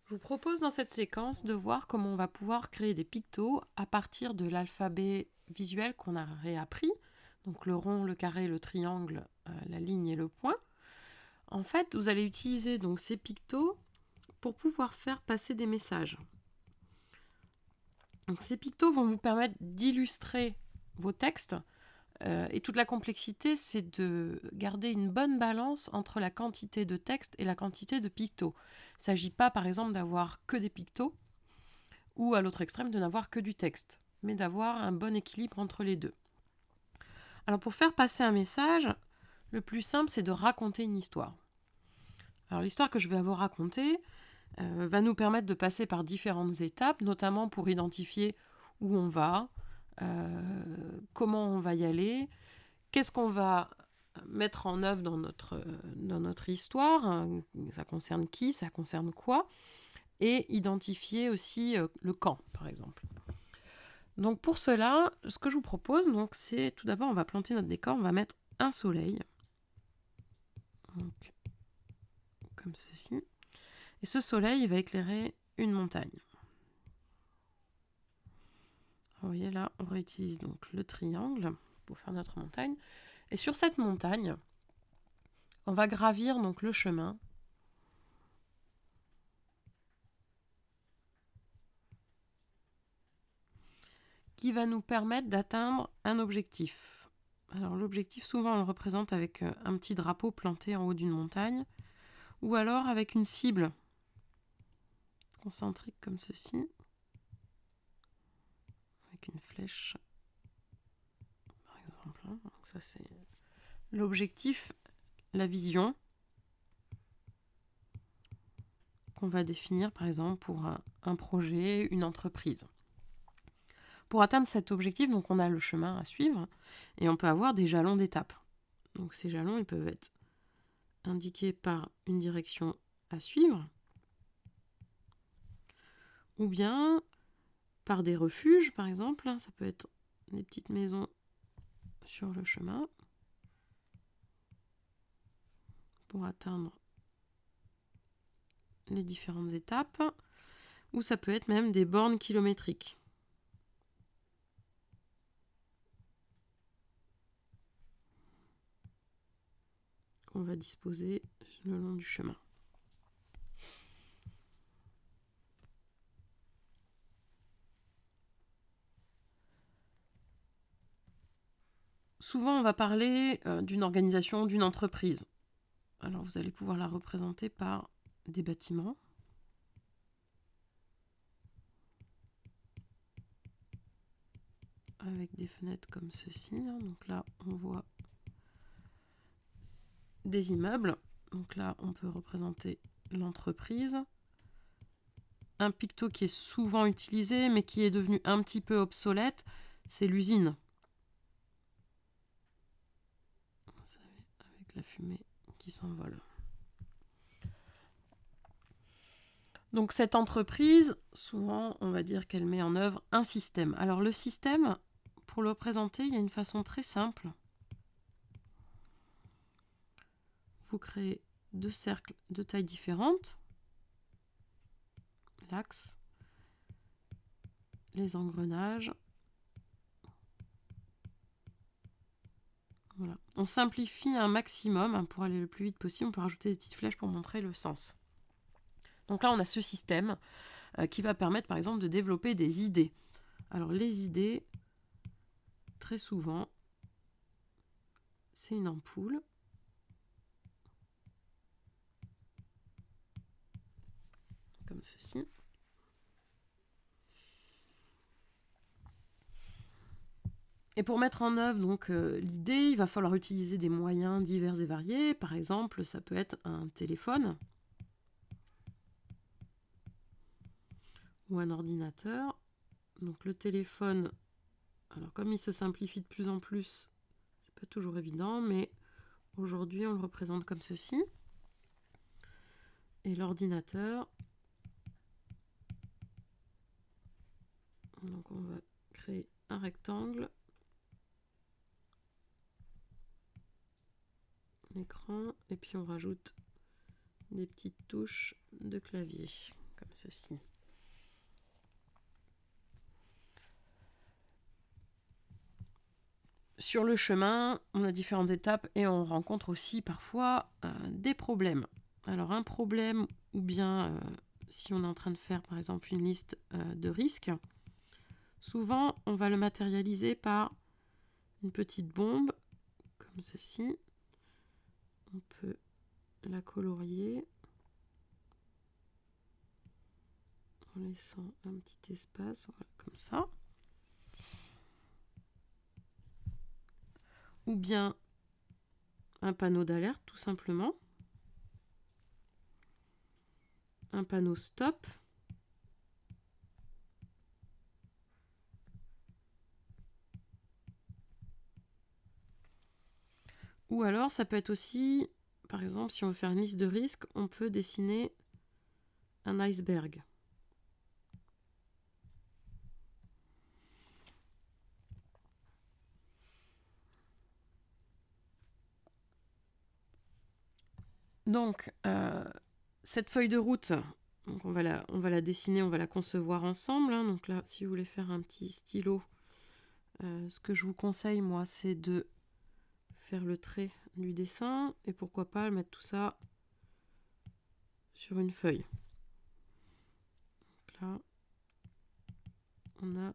Je vous propose dans cette séquence de voir comment on va pouvoir créer des pictos à partir de l'alphabet visuel qu'on a réappris, donc le rond, le carré, le triangle, la ligne et le point. En fait, vous allez utiliser donc ces pictos pour pouvoir faire passer des messages. Donc, ces pictos vont vous permettre d'illustrer vos textes et toute la complexité, c'est de garder une bonne balance entre la quantité de texte et la quantité de pictos. Il ne s'agit pas, par exemple, d'avoir que des pictos ou à l'autre extrême, de n'avoir que du texte, mais d'avoir un bon équilibre entre les deux. Alors, pour faire passer un message, le plus simple, c'est de raconter une histoire. Alors, l'histoire que je vais vous raconter va nous permettre de passer par différentes étapes, notamment pour identifier où on va, comment on va y aller, qu'est-ce qu'on va mettre en œuvre dans notre histoire, ça concerne qui, ça concerne quoi, et identifier aussi le quand, par exemple. Donc pour cela, ce que je vous propose, donc, c'est tout d'abord, on va planter notre décor, on va mettre un soleil, donc, comme ceci, et ce soleil, il va éclairer une montagne. Vous voyez là, on réutilise donc le triangle pour faire notre montagne. Et sur cette montagne, on va gravir donc le chemin qui va nous permettre d'atteindre un objectif. Alors l'objectif, souvent on le représente avec un petit drapeau planté en haut d'une montagne, ou alors avec une cible concentrique comme ceci, avec une flèche, par exemple. Donc ça c'est l'objectif, la vision qu'on va définir par exemple pour un projet, une entreprise. Pour atteindre cet objectif, donc on a le chemin à suivre et on peut avoir des jalons d'étape. Donc ces jalons, ils peuvent être indiqués par une direction à suivre ou bien par des refuges, par exemple. Ça peut être des petites maisons sur le chemin pour atteindre les différentes étapes, ou ça peut être même des bornes kilométriques qu'on va disposer le long du chemin. Souvent, on va parler d'une organisation, d'une entreprise. Alors, vous allez pouvoir la représenter par des bâtiments. Avec des fenêtres comme ceci. Donc là, on voit des immeubles. Donc là, on peut représenter l'entreprise. Un picto qui est souvent utilisé, mais qui est devenu un petit peu obsolète, c'est l'usine. Vous savez, avec la fumée qui s'envole. Donc cette entreprise, souvent, on va dire qu'elle met en œuvre un système. Alors le système, pour le représenter, il y a une façon très simple. Vous créez deux cercles de tailles différentes. L'axe, les engrenages. Voilà. On simplifie un maximum pour aller le plus vite possible. On peut rajouter des petites flèches pour montrer le sens. Donc là, on a ce système qui va permettre, par exemple, de développer des idées. Alors les idées, très souvent, c'est une ampoule. Comme ceci. Et pour mettre en œuvre donc l'idée, il va falloir utiliser des moyens divers et variés. Par exemple, ça peut être un téléphone ou un ordinateur. Donc le téléphone, alors comme il se simplifie de plus en plus, c'est pas toujours évident, mais aujourd'hui on le représente comme ceci. Et l'ordinateur, donc on va créer un rectangle. L'écran, et puis on rajoute des petites touches de clavier, comme ceci. Sur le chemin, on a différentes étapes et on rencontre aussi parfois des problèmes. Alors un problème, ou bien si on est en train de faire par exemple une liste de risques, souvent on va le matérialiser par une petite bombe, comme ceci. On peut la colorier en laissant un petit espace, voilà, comme ça. Ou bien un panneau d'alerte, tout simplement. Un panneau stop. Ou alors, ça peut être aussi, par exemple, si on veut faire une liste de risques, on peut dessiner un iceberg. Donc, cette feuille de route, donc on va la dessiner, on va la concevoir ensemble. Hein. Donc là, si vous voulez faire un petit stylo, ce que je vous conseille, moi, c'est de faire le trait du dessin et pourquoi pas mettre tout ça sur une feuille. Donc là, on a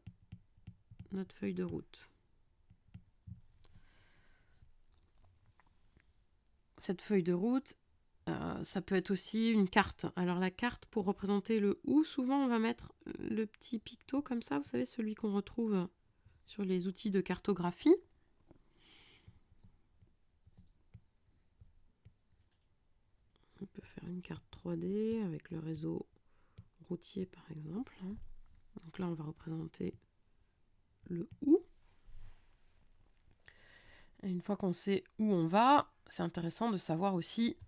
notre feuille de route. Cette feuille de route, ça peut être aussi une carte. Alors la carte, pour représenter le « où », souvent on va mettre le petit picto comme ça, vous savez, celui qu'on retrouve sur les outils de cartographie. On peut faire une carte 3D avec le réseau routier par exemple. Donc là on va représenter le « où ». Et une fois qu'on sait où on va, c'est intéressant de savoir aussi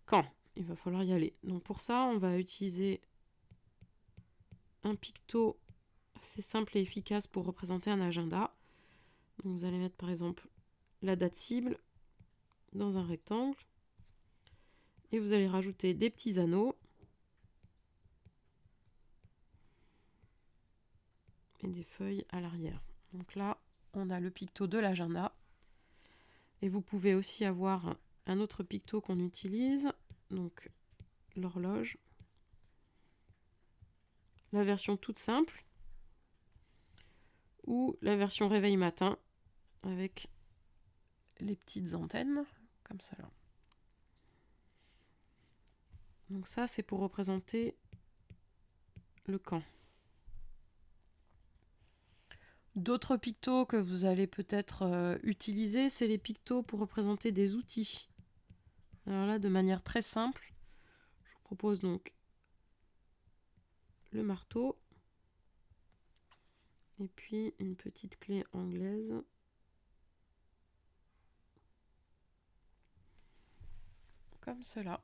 quand il va falloir y aller. Donc pour ça, on va utiliser un picto assez simple et efficace pour représenter un agenda. Donc vous allez mettre par exemple la date cible dans un rectangle et vous allez rajouter des petits anneaux et des feuilles à l'arrière. Donc là, on a le picto de l'agenda. Et vous pouvez aussi avoir un autre picto qu'on utilise, donc l'horloge. La version toute simple ou la version réveil matin avec les petites antennes comme ça là. Donc ça, c'est pour représenter le camp. D'autres pictos que vous allez peut-être utiliser, c'est les pictos pour représenter des outils. Alors là, de manière très simple, je vous propose donc le marteau et puis une petite clé anglaise. Comme cela.